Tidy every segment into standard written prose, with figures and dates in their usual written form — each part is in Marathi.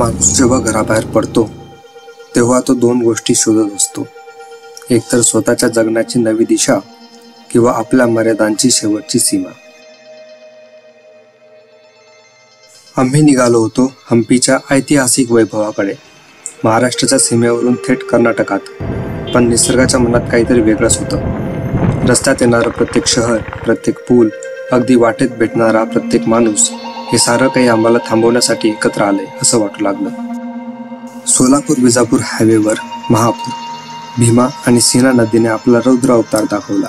माणूस जेव्हा घराबाहेर पडतो तेव्हा तो दोन गोष्टी शोधत असतो, एकतर स्वतःच्या जगण्याची नवी दिशा किंवा आपल्या मर्यादांची शेवटची सीमा. आम्ही निघालो होतो हम्पीच्या ऐतिहासिक वैभवाकडे, महाराष्ट्राच्या सीमेवरून थेट कर्नाटकात. पण निसर्गाच्या मनात काहीतरी वेगळंच होतं. रस्त्यात येणारं प्रत्येक शहर, प्रत्येक पूल, अगदी वाटेत भेटणारा प्रत्येक माणूस, हे सारं काही आम्हाला थांबवण्यासाठी एकत्र आलंय असं वाटू लागलं. सोलापूर विजापूर हायवेवर महापूर, भीमा आणि सीना नदीने आपला रौद्र अवतार दाखवला.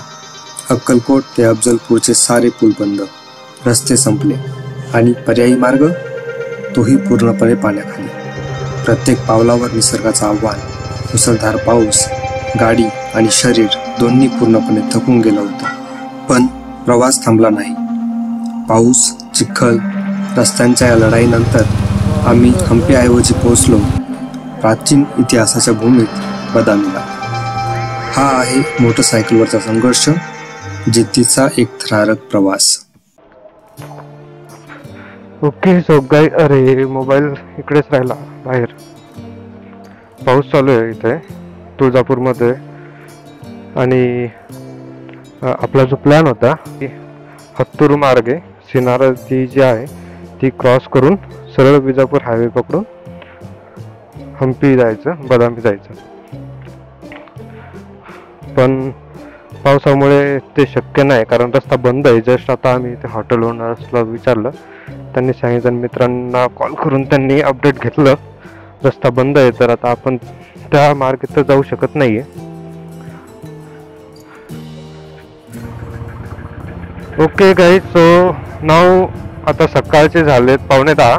अक्कलकोट ते अफजलपूरचे सारे पूल बंद, रस्ते संपले आणि पर्यायी मार्ग तोही पूर्णपणे पाण्याखाली. प्रत्येक पावलावर निसर्गाचं आव्हान. मुसळधार पाऊस, गाडी आणि शरीर दोन्ही पूर्णपणे थकून गेलं होतं. पण प्रवास थांबला नाही. पाऊस, चिखल, रस्त्यांच्या या लढाईनंतर आम्ही हम्पीऐवजी पोहोचलो प्राचीन इतिहासाच्या भूमीत, बदामीला. हा आहे मोटरसायकलवरचा संघर्ष, जिद्दीचा एक थरारक प्रवास. ओके सो गाय, अरे मोबाईल इकडेच राहिला बाहेर. पाऊस चालू आहे इथे तुळजापूरमध्ये. आणि आपला जो प्लॅन होता की हत्तूर मार्गे सीना नदी जी आहे ती क्रॉस करून सरळ विजापूर हायवे पकडून हम्पी जायचं, बदामी जायचं. पण पावसामुळे ते शक्य नाही, कारण रस्ता बंद आहे. जस्ट आता आम्ही ते हॉटेल ओनर्सला विचारलं, त्यांनी सांगितलं, मित्रांना कॉल करून त्यांनी अपडेट घेतलं, रस्ता बंद आहे, तर आता आपण त्या मार्गे तर जाऊ शकत नाहीये. ओके गाईज, सो नाव आता सकाळचे झालेत 9:15.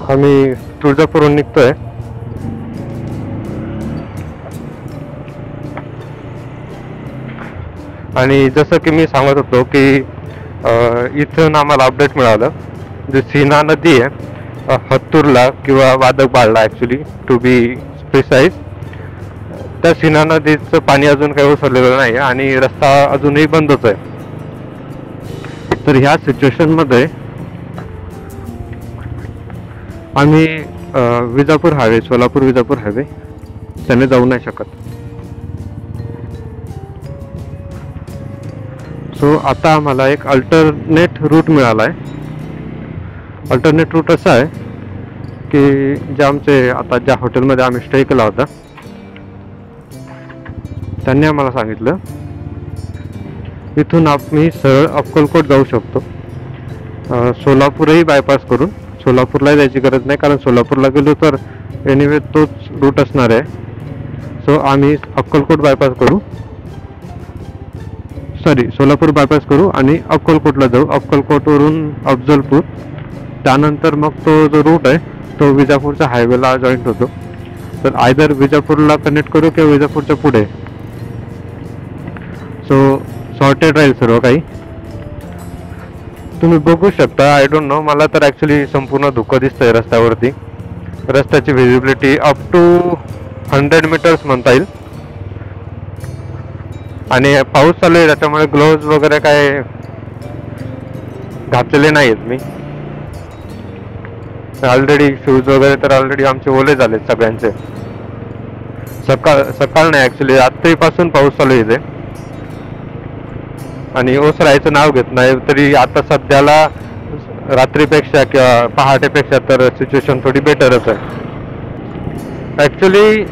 आम्ही तुळजापूरहून निघतोय. आणि जसं की मी सांगत होतो की इथून आम्हाला अपडेट मिळालं, जे सीना नदी आहे हत्तूरला किंवा वादकबाळला, ॲक्च्युली टू बी प्रिसाईज, त्या सीना नदीचं पाणी अजून काही ओसरलेलं नाही आणि रस्ता अजूनही बंदच आहे. तर ह्या सिच्युएशनमध्ये आम्ही विजापूर हायवे, सोलापूर विजापूर हायवे त्याने जाऊ नाही शकत. सो आता आम्हाला एक अल्टरनेट रूट मिळाला आहे. अल्टरनेट रूट असा आहे की जे आमचे आता ज्या हॉटेलमध्ये आम्ही स्टे केला होता त्यांनी आम्हाला सांगितलं इथून आम्ही सरळ अक्कलकोट जाऊ शकतो, सोलापूरही बायपास करून. सोलापूरला जायची गरज नाही, कारण सोलापूरला गेलो तर एनिवे तोच रूट असणार आहे. सो आम्ही अक्कलकोट बायपास करू, सोलापूर बायपास करू आणि अक्कलकोटला जाऊ. अक्कलकोटवरून अफजलपूर, त्यानंतर मग तो जो रूट आहे तो विजापूरच्या हायवेला जॉईंट होतो. तर आयदर विजापूरला कनेक्ट करू किंवा विजापूरच्या पुढे. सो सॉर्टेड राहील सर्व काही. तुम्ही बघू शकता. आय डोंट नो, मला तर ॲक्च्युली संपूर्ण धुकं दिसतंय रस्त्यावरती. रस्त्याची व्हिजिबिलिटी अप टू 100 मीटर्स म्हणता येईल. आणि पाऊस चालू आहे त्याच्यामुळे ग्लोव्ज वगैरे काय घातलेले नाही आहेत मी. ऑलरेडी शूज वगैरे तर ऑलरेडी आमचे ओले झालेत सगळ्यांचे. सकाळ नाही, ॲक्च्युली रात्रीपासून पाऊस चालू आहे इथे आणि ओसरायचं नाव घेत नाही. तरी आता सध्याला रात्रीपेक्षा किंवा पहाटेपेक्षा तर सिच्युएशन थोडी बेटरच आहे. ॲक्च्युली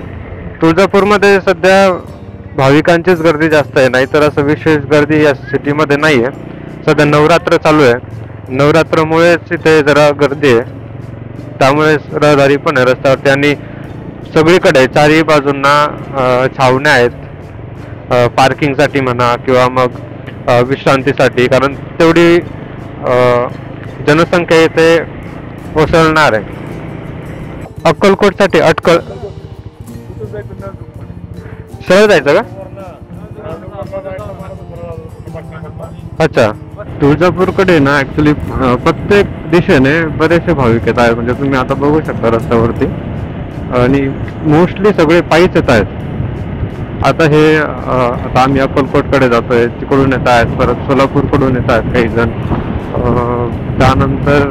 तुळजापूरमध्ये सध्या भाविकांचीच गर्दी जास्त आहे, नाहीतर असं विशेष गर्दी या सिटीमध्ये नाही आहे. सध्या नवरात्र चालू आहे, नवरात्रमुळेच इथे जरा गर्दी आहे. त्यामुळे रहदारी पण आहे रस्त्यावरती आणि सगळीकडे चारही बाजूंना छावण्या आहेत, पार्किंगसाठी म्हणा किंवा मग विश्रांतीसाठी, कारण तेवढी जनसंख्या इथे ओसरणार आहे. अक्कलकोटसाठी सरळ जायचं का? अच्छा, तुळजापूरकडे ना ॲक्च्युली प्रत्येक दिशेने बरेचसे भाविक येत आहेत. म्हणजे तुम्ही आता बघू शकता रस्त्यावरती, आणि मोस्टली सगळे पायीच येत आहेत. आता आम्ही अक्कलकोटकडे जातोय, तिकडून येत आहेत, परत सोलापूरकडून येत आहेत काही जण, त्यानंतर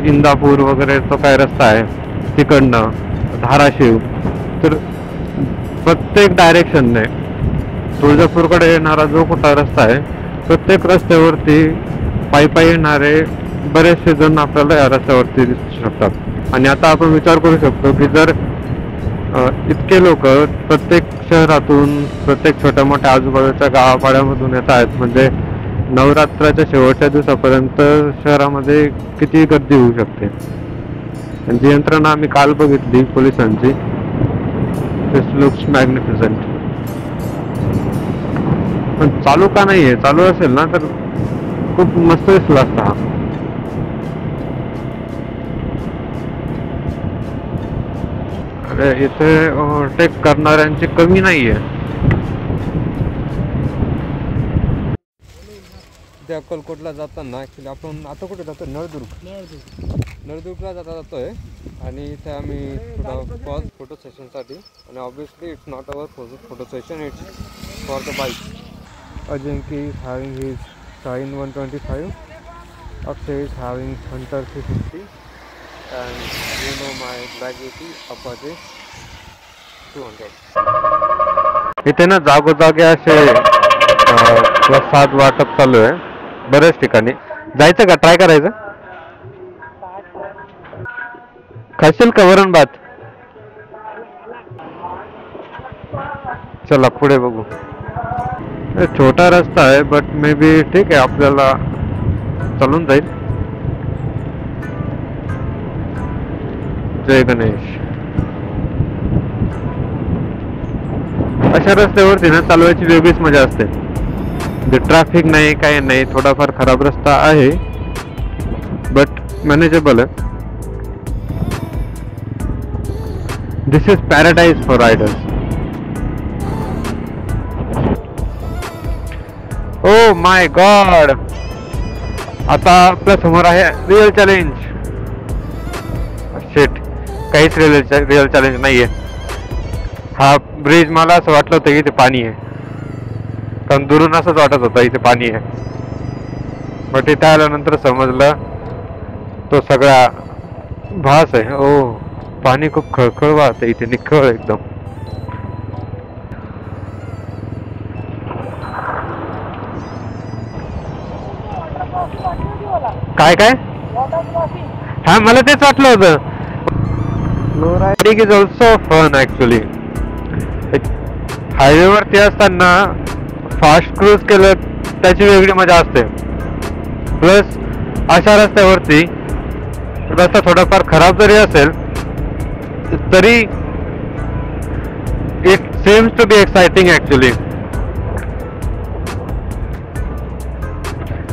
इंदापूर वगैरे तो काय रस्ता आहे तिकडनं, धाराशिव, तर प्रत्येक डायरेक्शनने तुळजापूरकडे येणारा जो कुठला रस्ता आहे प्रत्येक रस्त्यावरती पायी पायी येणारे बरेचसे जण आपल्याला या रस्त्यावरती दिसू शकतात. आणि आता आपण विचार करू शकतो की जर इतके लोक प्रत्येक शहरातून, प्रत्येक छोट्या मोठ्या आजूबाजूच्या गावापाड्यामधून येत आहेत, म्हणजे नवरात्राच्या शेवटच्या दिवसापर्यंत शहरामध्ये किती गर्दी होऊ शकते. आणि जी यंत्रणा आम्ही काल बघितली पोलिसांची, दिस लुक्स मॅग्निफिसंट. पण चालू का नाहीये? चालू असेल ना तर खूप मस्त दिसला असता हा. अरे इथे ओव्हरटेक करणाऱ्यांची कमी नाहीये. ते अक्कलकोटला जाताना ॲक्च्युली आपण आता कुठे जातो? नळदुर्गला जातोय. आणि इथे आम्ही थोडा पॉज फोटो सेशनसाठी, आणि obviously it's not our photo session, it's for the bike. Ajinkya is having his shine 125, Akshay is having Hunter 350, and you know my Black Beauty Apache 200. इथे ना जागोजागी असे प्रसाद वाटप चालू आहे बऱ्याच ठिकाणी. जायचं का? ट्राय करायचं? खाशील का वरण भात? चला पुढे बघू. छोटा रस्ता आहे बट मे बी ठीक आहे, आपल्याला चालून जाईल. जय गणेश. अशा रस्त्यावरती ना चालवायची वेगळीच मजा असते. ट्रॅफिक नाही, काही नाही, थोडाफार खराब रस्ता आहे बट मॅनेजेबल आहे. This is paradise for riders. Oh my god, आता आपल्या समोर आहे रिअल चॅलेंज. शिट, काहीच रिअल चॅलेंज नाहीये. हा ब्रिज मला असं वाटलं होतं की इथे पाणी आहे, कारण दुरून असंच वाटत होतं इथे पाणी आहे. बट इथे आल्यानंतर समजलं तो सगळा भास आहे. ओ, पाणी खूप खळखळ वाहते इथे, निखळ एकदम. काय काय? हा, मला तेच वाटलं होतं. Riding is also fun actually. हायवेवरती असताना फास्ट क्रूज केलं त्याची वेगळी मजा असते. प्लस अशा रस्त्यावरती रस्ता थोडाफार खराब जरी असेल तरी it seems to be exciting actually.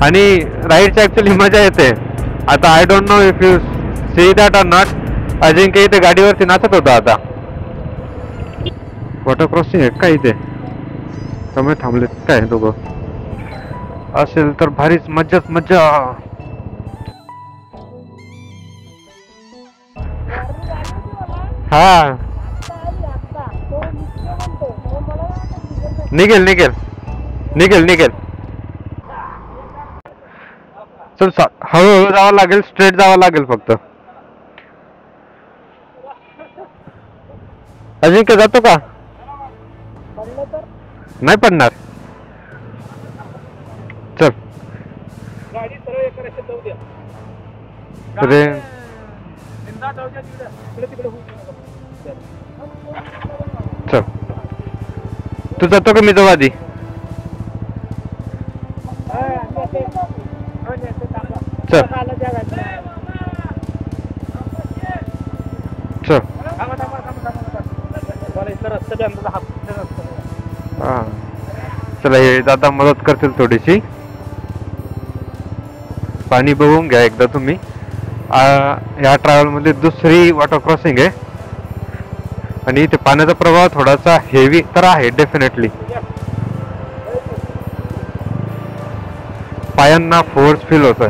आणि राईडची ऍक्च्युली मजा येते. आता I don't know if you see that or not, Ajinkya इथे गाडीवरती नाचत होता. आता वॉटर क्रॉसिंग आहे का इथे? कमी थांबलेत काय दोघं? असेल तर भारीच मज्जाच मज्जा. हा, निघेल निघेल निघेल निघेल. चल, हळूहळू जावं लागेल, स्ट्रेट जावं लागेल फक्त. अजिंक्य जातो का? नाही पडणार. चल रे, चल. तू जातो का? मी जाऊ आधी. चल चल. हा, चला, हे दादा मदत करतील थोडीशी. पाणी बघून घ्या एकदा तुम्ही. या ट्रॅव्हल मध्ये दुसरी वॉटर क्रॉसिंग आहे आणि इथे पाण्याचा प्रवाह थोडासा हेवी तर आहे डेफिनेटली. पायांना फोर्स फील होतोय.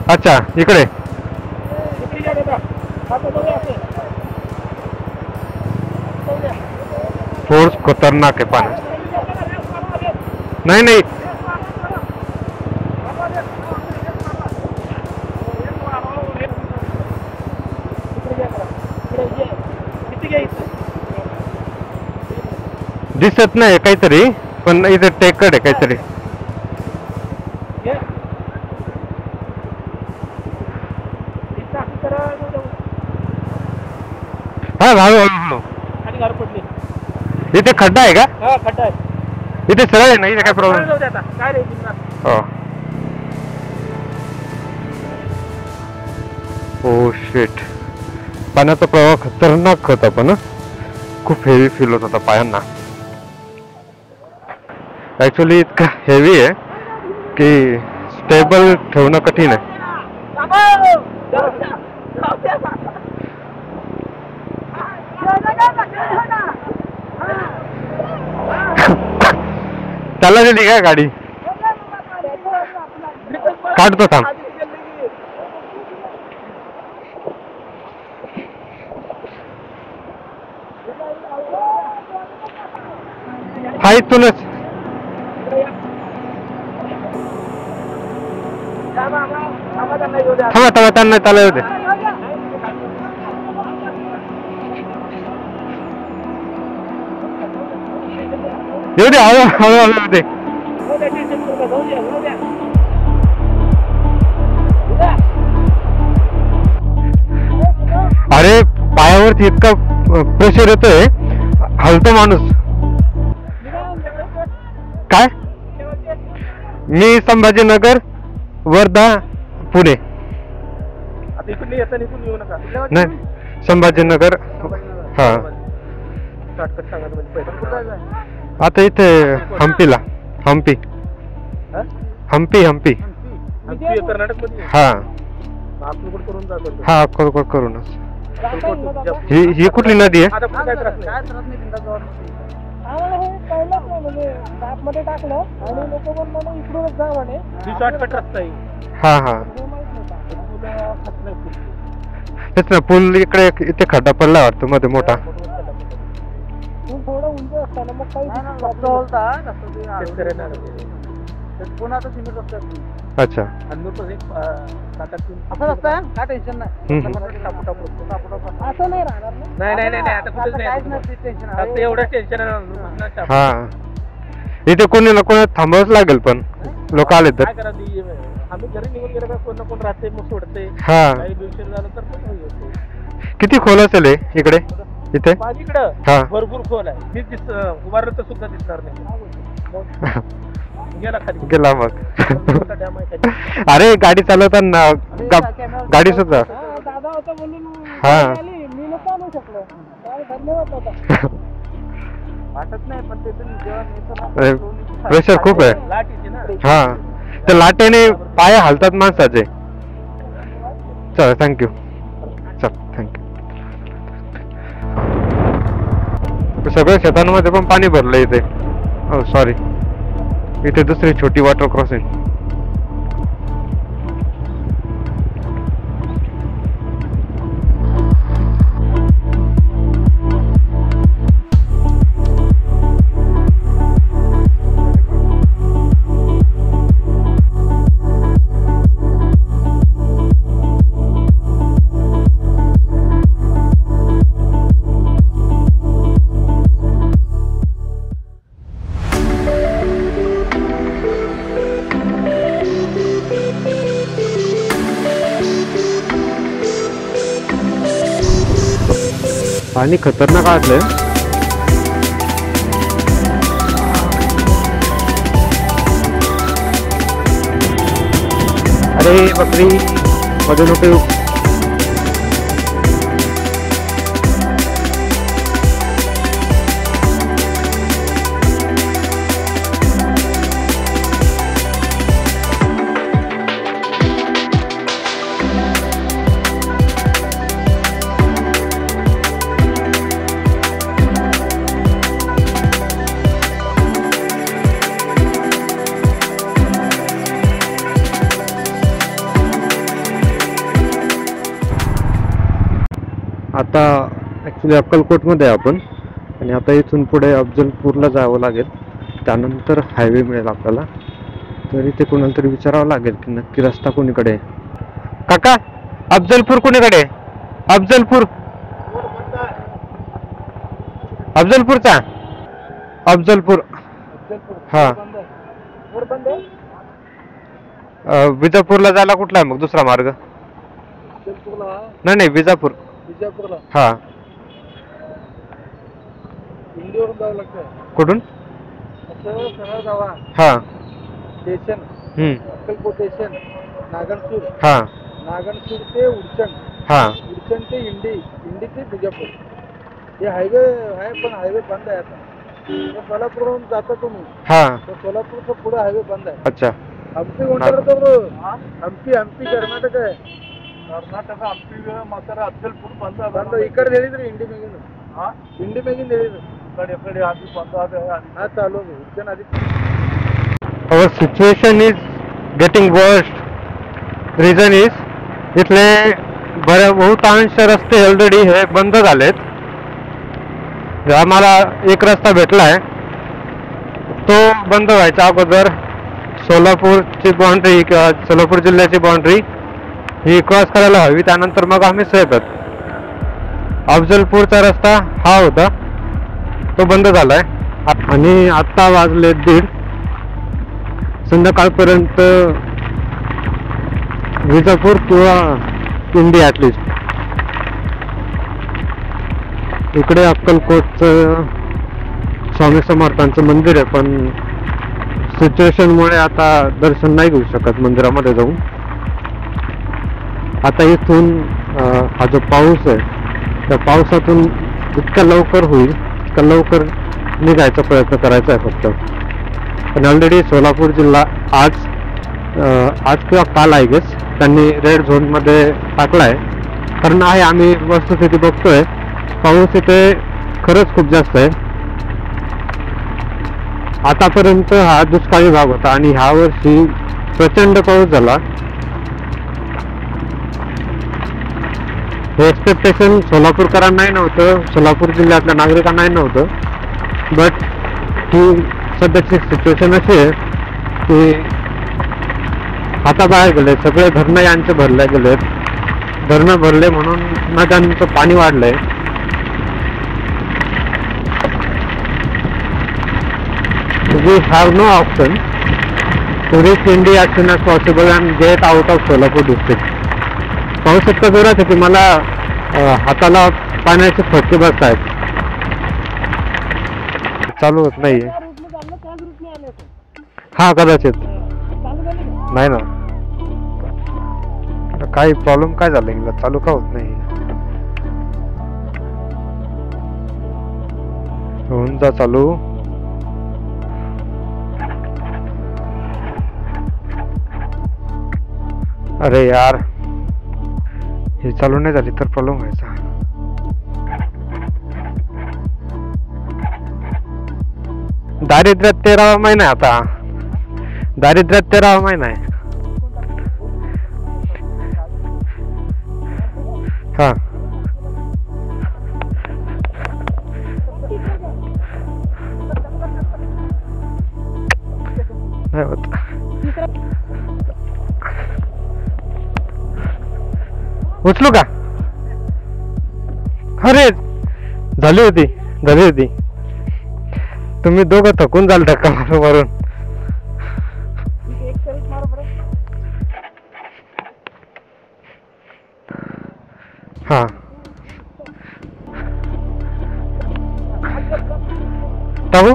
अच्छा, इकडे फोर्स खतरनाक आहे पाण्यात. नाही नाही, दिसत नाही काहीतरी, पण इथे टेकड आहे काहीतरी. हा भाऊ हळू. इथे खड्डा आहे का? खड्डा आहे इथे सरळ आहे ना, इथे काय प्रॉब्लेम? काय रे ओ शिट, पाण्याचा प्रवाह खतरनाक होता, पण खूप हेवी फील होत होता पायांना. ऍक्च्युली इतका हेवी आहे की स्टेबल ठेवणं कठीण आहे. त्याला दिली काय गाडी? काढतो थांब. हा इथूनच थांबा त्यांना त्याला येऊ दे. येऊ दे, हळू येऊ दे. अरे पायावरती इतका प्रेशर येतोय, हलतो माणूस. काय? मी संभाजीनगर, वर्धा, पुणे. नाही, संभाजीनगर. हा आता इथे हम्पीला. हम्पी कर्नाटक मध्ये. हा हा करूनच. ही कुठली नदी आहे? हा हा तेच ना, पूल इकडे इथे खड्डा पडला वाटतं मध्ये मोठा. अच्छा हा, इथे कोणी ना कोणी थांबावंच लागेल, पण लोक आले तर. आम्ही घरी निघून गेलो, कोण ना कोण राहते, मग सोडते. हा, काही दिवशी झालं तर किती खोल असेल इकडे? इथे इकडं भरपूर खोल आहे. मी उभारलं तर सुद्धा दिसणार नाही. गेला मग. अरे गाडी चालवताना गाडी सुद्धा. हा वाटत नाही, पण प्रेशर खूप आहे. हा, त्या लाटेने पाय हालतात माणसाचे. चल थँक्यू. चल थँक्यू. सगळ्या शेतांमध्ये पण पाणी भरलं इथे. हो सॉरी, इथे दुसरी छोटी वॉटर क्रॉसिंग. पाणी खतरनाक आटलंय. अरे बकरी मध्ये नको येऊ. आता ॲक्च्युली अक्कलकोटमध्ये आहे आपण, आणि आता इथून पुढे अफजलपूरला जावं लागेल. त्यानंतर हायवे मिळेल आपल्याला. तर इथे कोणाला तरी विचारावं लागेल की नक्की रस्ता कोणीकडे आहे. काका, अफजलपूर कोणीकडे? अफजलपूरचा अफजलपूर. अफजलपूर हा. बंद आहे. वर बंद आहे. विजापूरला जायला कुठला आहे मग दुसरा मार्ग? अफजलपूरला नाही विजापूर. विजापूरला हा. इंडिवरून जावं लागतं. कुठून? असं सरळ जावा. हा. स्टेशन अक्कलकोट स्टेशन, नागणसूर, हा. नागणसूर ते उडचण, हा. उडचण ते इंडी, इंडी ते विजापूर. हे हायवे आहे पण हायवे बंद आहे आता. सोलापूरहून जाता तुम्ही हा. तर सोलापूरचा पुढे हायवे बंद आहे. अच्छा. हंपी कोणतं तर हंपी हंपी कर्नाटक आहे. कर्नाटक हंपी मात्र अफजलपूर बंद इकडे दिली तर इंडी मेगिन इंडी मेगिन दिली तर इकडे आधी बंद हा चालू उडचण आधी. Our situation is getting worse. Reason is इथले बहुतांश रस्ते ऑलरेडी हे बंद झालेत. आम्हाला एक रस्ता भेटलाय तो बंद व्हायच्या अगोदर सोलापूरची बाउंड्री किंवा सोलापूर जिल्ह्याची बाउंड्री ही क्रॉस करायला हवी, त्यानंतर मग आम्ही सेफ आहेत. अफजलपूरचा रस्ता हा होता तो बंद झालाय आणि आत्ता वाजले 1:30. संध्याकाळपर्यंत विजापूर किंवा इंडी ॲटलिस्ट. इकडे अक्कलकोटचं स्वामी समर्थांचं मंदिर आहे पण सिच्युएशनमुळे आता दर्शन नाही घेऊ शकत मंदिरामध्ये जाऊन. आता इथून हा जो पाऊस आहे त्या पावसातून इतक्या लवकर होईल इतक्या लवकर निघायचा प्रयत्न करायचा आहे फक्त. पण ऑलरेडी सोलापूर जिल्हा आज किंवा काल आय गेस त्यांनी रेड झोनमध्ये टाकला आहे. कारण आहे आम्ही वस्तुस्थिती बघतोय पाऊस इथे खरंच खूप जास्त आहे. आतापर्यंत हा दुष्काळी भाग होता आणि ह्या वर्षी प्रचंड पाऊस झाला. हे एक्सपेक्टेशन सोलापूरकरांनाही नव्हतं, सोलापूर जिल्ह्यातल्या नागरिकांनाही नव्हतं. बट ही सध्याची सिच्युएशन अशी आहे की हाताबाहेर गेले सगळे धरणं यांचे भरले गेलेत. धरणं भरले म्हणून नद्यांचं पाणी वाढलंय. We have no option to reach India as soon as possible and get out of Solapur district. पाऊस इतका जोरात आहे की मला हाताला पाण्याचे फटके बसत आहेत. चालू होत नाही. हा कदाचित नाही ना. काही प्रॉब्लेम काय झाला हिला चालू का होत नाही. होऊन जा चालू. अरे यार हे चालू नाही झाली तर प्रॉब्लेम व्हायचा. दारिद्र्यात 13वा महिना आहे आता. दारिद्र्यात 13वा महिना आहे. हा नाही होत. उचलू का? अरे झाली होती. तुम्ही दोघं थकून जाल धक्का मारून. हा टाकू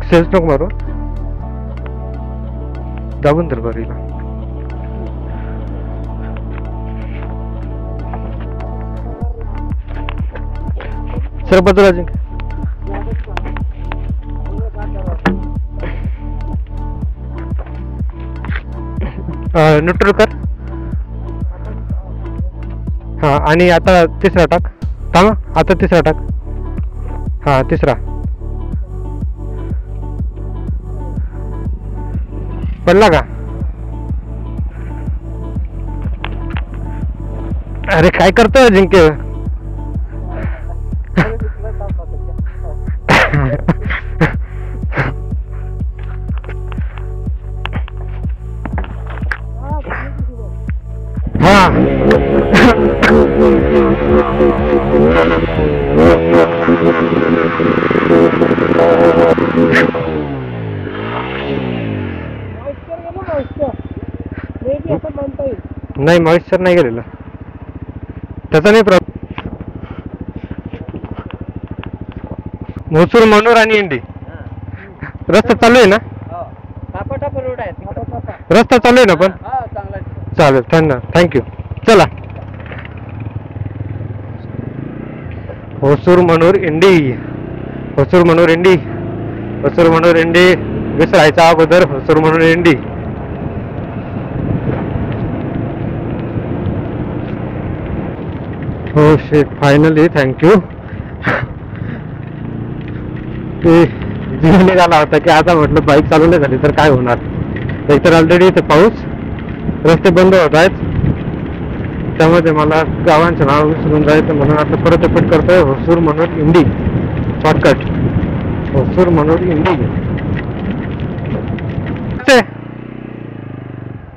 सेल्स नको मारू. दाबून तर बरं हिला. सर बाजूला जिंक. न्यूट्रल कर. हा आणि आता तिसरा टाक. थांबा आता तिसरा टाक. हा तिसरा पडला का? अरे काय करतोय जिंके. हा नाही मॉइश्चर नाही गेलेलं, त्याचा नाही प्रॉब्लेम. होसूर, मनोर आणि इंडी रस्ता चालू आहे ना? रस्ता चालू आहे ना? पण चालेल, थँक्यू. चला. होसूर, मनोर, इंडी. होसूर, मनोर, इंडी. होसूर, मनोर, इंडी. विसरायच्या अगोदर होसूर, मनोर, इंडी. हो शेट, फायनली. थँक्यू. जीव निघाला होता की आता म्हटलं बाईक चालू नाही झाली तर काय होणार. एकतर ऑलरेडी इथे पाऊस, रस्ते बंद होत आहेत, त्यामध्ये मला गावांचं नाव विसरून जायचं म्हणून आता परत रिपीट करतोय. होसूर, मनोर, इंडी शॉर्टकट. होसूर, मनोर, इंडी.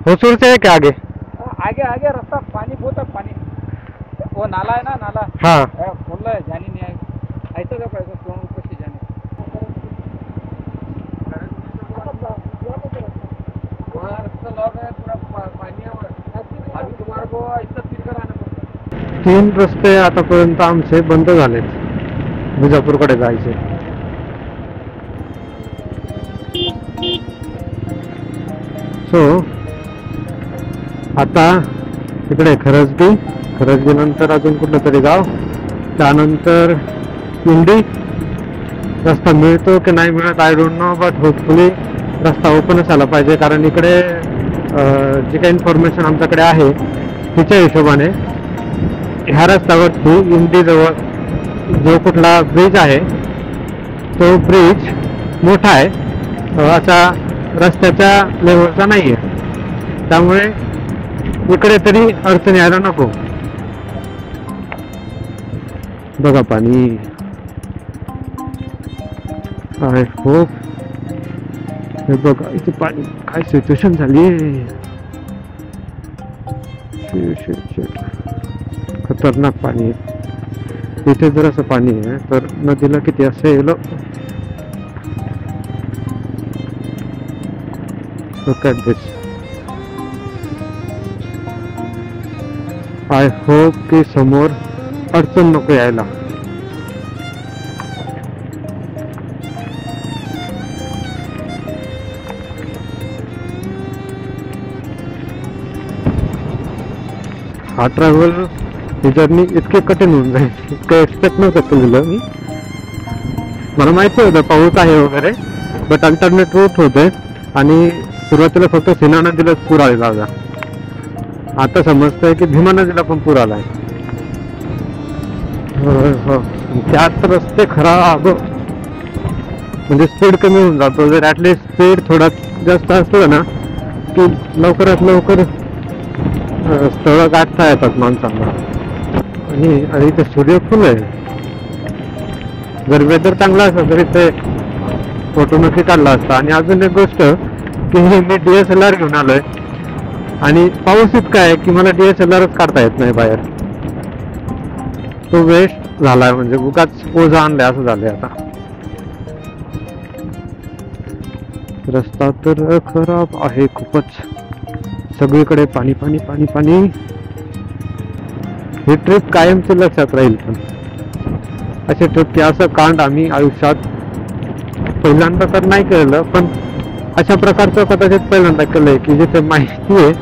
होसूर से क्या आगे? आगे रास्ता पानी बहुत है, पानी वो नाला है ना, नाला. हाँ बोल रहा है जानी नहीं आएगा. ऐसा का पैसा कौन ऊपर से जाने. वहाँ रास्ता लॉक है, पूरा पानी है. अभी तुम्हारे को ऐसा फिर कर आना पड़ता. 3 रस्ते आतापर्यंत आमचे बंद झालेत विजापूरकडे जायचे. सो आता इकडे खरजगी नंतर अजून कुठलं तरी गाव, त्यानंतर इंडी. रस्ता मिळतो की नाही मिळत I don't no, but hopefully रस्ता ओपनच आला पाहिजे, कारण इकडे जी काही इन्फॉर्मेशन आमच्याकडे आहे तिच्या हिशोबाने ह्या रस्त्यावरती इंडीजवळ जो कुठला ब्रिज आहे तो ब्रिज मोठा आहे, असा रस्त्याच्या लेवलचा नाही आहे, त्यामुळे इकडे तरी अडचण यायला नको. बघा पाणी. I hope. हे बघा इथे पाणी काय सिच्युएशन झाली आहे. खतरनाक पाणी आहे इथे. जर असं पाणी आहे तर नदीला किती असेल. Look at this. I hope की समोर अडचण नको यायला. हा ट्रॅव्हल ही जर्नी इतके कठीण होऊन जाईल इतकं एक्सपेक्ट नव्हतं केलेलं मी. मला माहिती होतं पाऊस आहे वगैरे, बट अल्टरनेट रूट होते आणि सुरुवातीला फक्त सीना नदीलाच पूर आलेला होता. आता समजतंय की भीमा नदीला पण पूर आलाय. त्यात रस्ते खराब, म्हणजे स्पीड कमी होऊन जातो. जर ॲटलिस्ट स्पीड थोडा जास्त असलं ना की लवकरात लवकर स्थळं गाठता येतात माणसांना. आणि इथे सूर्यफूल आहे. जर वेदर चांगला असलं तरी ते फोटो नक्की काढला असता. आणि अजून एक गोष्ट की मी DSLR घेऊन आलोय आणि पाऊस इतका आहे की मला DSLRच काढता येत नाही बाहेर. तो वेस्ट झालाय, म्हणजे उगाच ओझा आणलाय असं झालंय आता. रस्ता तर खराब आहे खूपच, सगळीकडे पाणी पाणी पाणी पाणी. ही ट्रिप कायमची लक्षात राहील. पण अशी ट्रिप की असं कांड आम्ही आयुष्यात पहिल्यांदा तर नाही केलेलं, पण अशा प्रकारचं कदाचित पहिल्यांदा केलंय की जिथे माहिती आहे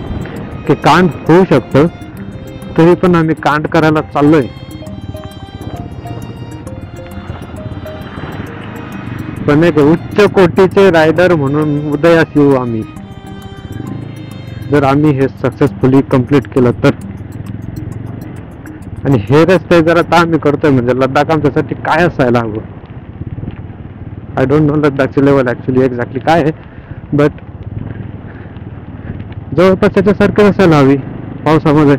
की कांड होऊ शकतं तरी पण आम्ही कांड करायला चाललोय. पण एक उच्च कोटीचे रायडर म्हणून उदयास येऊ आम्ही, जर आम्ही हे सक्सेसफुली कंप्लीट केलं तर. आणि हे रस्ते जर आता आम्ही करतोय म्हणजे लडाख आमच्यासाठी काय असायला हवं. आय डोंट नो लडाखची लेवल ऍक्च्युली एक्झॅक्टली काय आहे, बट जवळपास त्याच्यासारखं असायला हवी पावसामध्ये.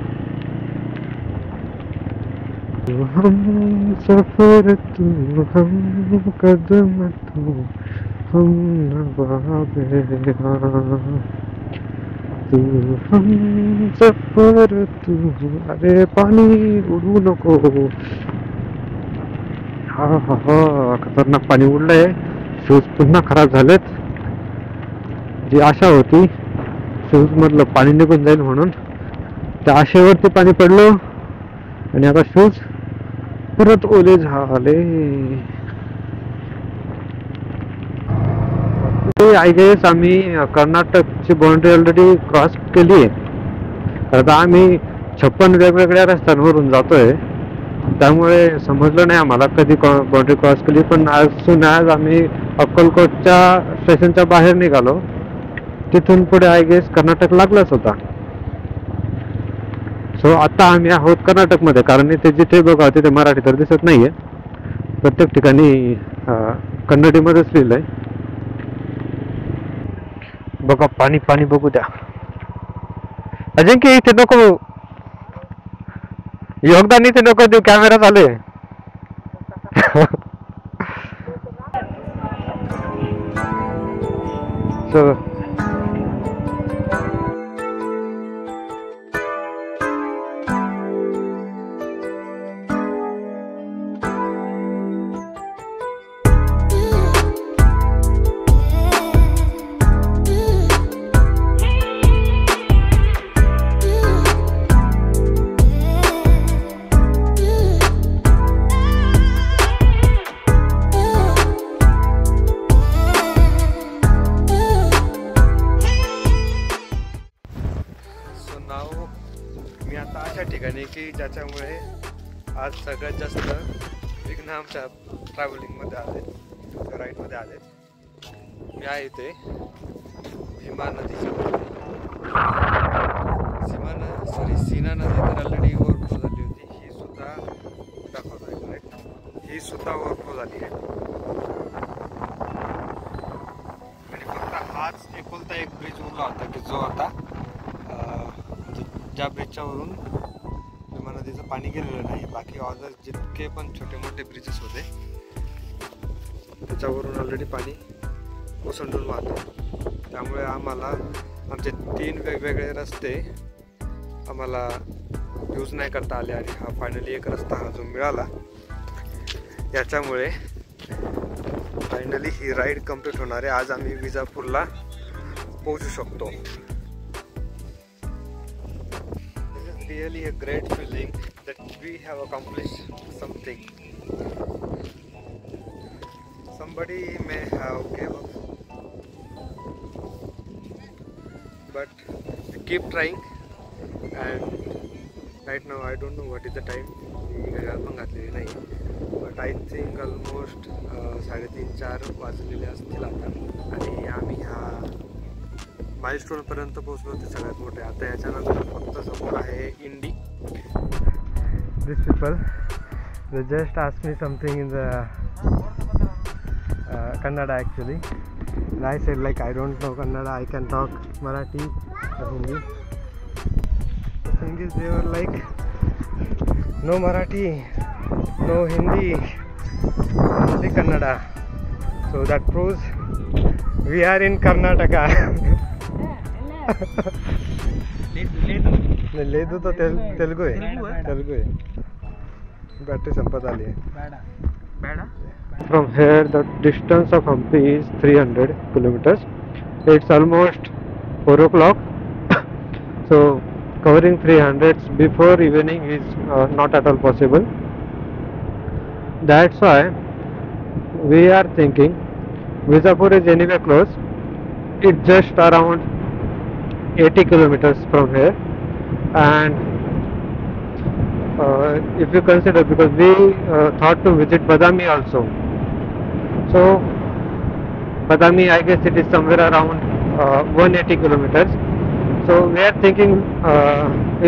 हम सफर तू हम कदम तू हम नवाबे तू हम सफर तू. अरे पाणी उडवू नको. हा हा हा खतरनाक पाणी उडलंय. शूज पुन्हा खराब झालेत. जी आशा होती शूज मधलं पाणी निघून जाईल म्हणून त्या आशेवरती पाणी पडलो आणि आता शूज परत ओले झाले. आय गेस आम्ही कर्नाटकची बाउंड्री ऑलरेडी क्रॉस केली आहे. आता आम्ही 56 वेगवेगळ्या रस्त्यांवरून जातोय, त्यामुळे समजलं नाही आम्हाला कधी बाउंड्री क्रॉस केली. पण आज आम्ही अक्कलकोटच्या स्टेशनच्या बाहेर निघालो, तिथून पुढे आय गेस कर्नाटक लागलाच होता. सो आता आम्ही आहोत कर्नाटकमध्ये, कारण इथे जिथे बघा तिथे मराठी तर दिसत नाहीये, प्रत्येक ठिकाणी कन्नडीमध्येच लिहिलंय. बघा पाणी पाणी बघू द्या. अजिंक्य इथे नको, योगदान इथे नको देऊ, कॅमेरा चालू आहे. So मी आता अशा ठिकाणी की ज्याच्यामुळे आज सगळ्यात जास्त विघ्न आमच्या ट्रॅव्हलिंगमध्ये आले, राईडमध्ये आले. मी आहे इथे भीमा नदीच्या सीना नदी तर ऑलरेडी ओव्हरफ्लो झाली होती. ही सुद्धा दाखवत आहे, ही सुद्धा ओव्हरफ्लो झाली आहे. आणि फक्त हाच एकुलता एक ब्रिज उरला होता की जो आता ज्या ब्रिजच्यावरून भीमा नदीचं पाणी गेलेलं नाही. बाकी अदर जितके पण छोटे मोठे ब्रिजेस होते त्याच्यावरून ऑलरेडी पाणी ओसंडून वाहतं. त्यामुळे आम्हाला आमचे 3 वेगवेगळे रस्ते आम्हाला यूज नाही करता आले. आणि हा फायनली एक रस्ता हा जो मिळाला, याच्यामुळे फायनली ही राईड कंप्लीट होणार आहे. आज आम्ही विजापूरला पोहोचू शकतो. Really a great feeling that we have accomplished something. Somebody may have gave up, but we keep trying. And right now I don't know what is the time. मी घड्याळ पण घातलेली नाही, but I think almost 3:30-4 वाजलेले असतील आता. आणि आम्ही ह्या माइलस्टोन पर्यंत पोहोचलो, ते सगळ्यात मोठे. आता याच्यानंतर फक्त समोर आहे इंडी. दिस people they just asked me something in the Kannada actually, and I said like I don't know Kannada, I can talk Marathi or Hindi. The thing is they were like no Marathi, no Hindi, only Kannada. So that proves we are in Karnataka. लेदू तो तेलुगू आहे. बॅटरी संपत आली आहे. From here the distance of Hampi is 300 kilometers. It's almost 4 o'clock. So covering 300 before evening is not at all possible. That's why we are thinking Vizapur is anyway close. It's just around 80 kilometers from here. And if you consider, because we thought to visit Badami also, so Badami I guess it is somewhere around 180 kilometers. So we are thinking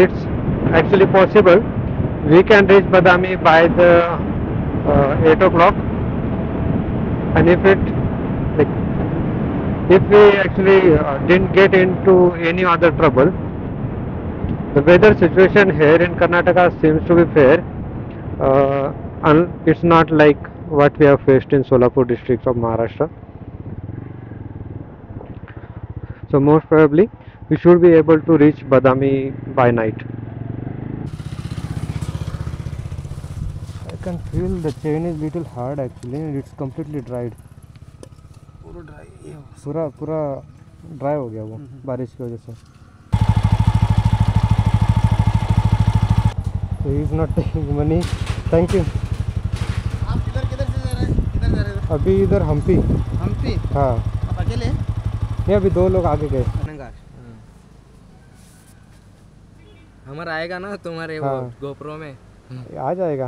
it's actually possible we can reach Badami by the 8 o'clock. And if we actually didn't get into any other trouble, the weather situation here in Karnataka seems to be fair. It's not like what we have faced in Solapur district of Maharashtra. So most probably we should be able to reach Badami by night. I can feel the chain is little hard actually, and it's completely dried. पूरा ड्राई हो गया वो बारिश की वजह से. So he is not taking money. Thank you. आप किधर से जा रहे हैं? किधर जा रहे हो? अभी इधर हम्पी. हम्पी। हाँ. आप अकेले? ये अभी 2 लोग आगे गए. हमारा आएगा ना तुम्हारे हाँ. वो गोप्रो में आ जाएगा.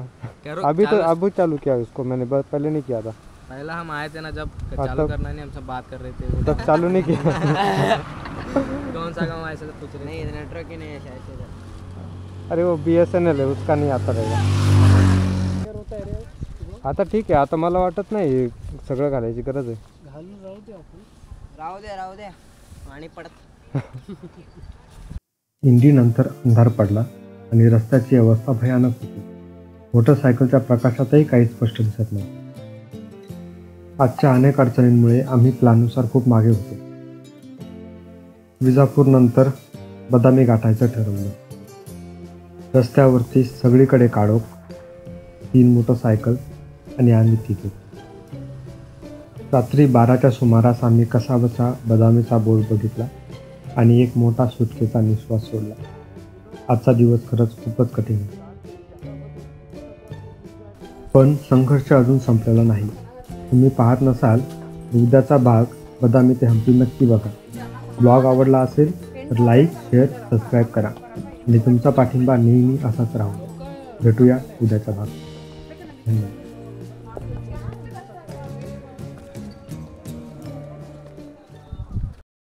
अभी तो अभी चालू किया उसको मैंने, पहले नहीं किया था. पहला हम आए थे ना जब हाँ, चालू तब- करना नहीं, हम सब बात कर रहे थे तब चालू नहीं किया. कौन सा गाँव ऐसा तो पूछ रहे नहीं, नेटवर्क ही नहीं है शायद से। अरे वो BSNL आहे, उसका नाही आता रहेगा. आता ठीक आहे, आता मला वाटत नाही सगळं घालायची गरज आहे. राहू दे पाणी पडत. इंडीनंतर अंधार पडला आणि रस्त्याची अवस्था भयानक होती. मोटरसायकलच्या प्रकाशातही काही स्पष्ट दिसत नव्हतं. आजच्या अनेक अडचणींमुळे आम्ही प्लॅननुसार खूप मागे होतो. विजापूरनंतर बदामी गाठायचं ठरवलं. रस्त्यावरती सगळीकडे काळोख, 3 मोटरसायकल आणि आम्ही तिघे. रात्री 12च्या सुमारास आम्ही कसाबसा बदामीचा बोर्ड बघितला आणि एक मोठा सुटकेचा निश्वास सोडला. आजचा दिवस खरंच खूपच कठीण होता. पण संघर्ष अजून संपलेला नाही. तुम्ही पाहत नसाल उद्याचा भाग बदामी ते हम्पी नक्की बघा. ब्लॉग आवडला असेल तर लाईक, शेअर, सबस्क्राईब करा आणि तुमचा पाठिंबा नेहमी असाच राहू. भेटूया उद्याचा भाग. धन्यवाद.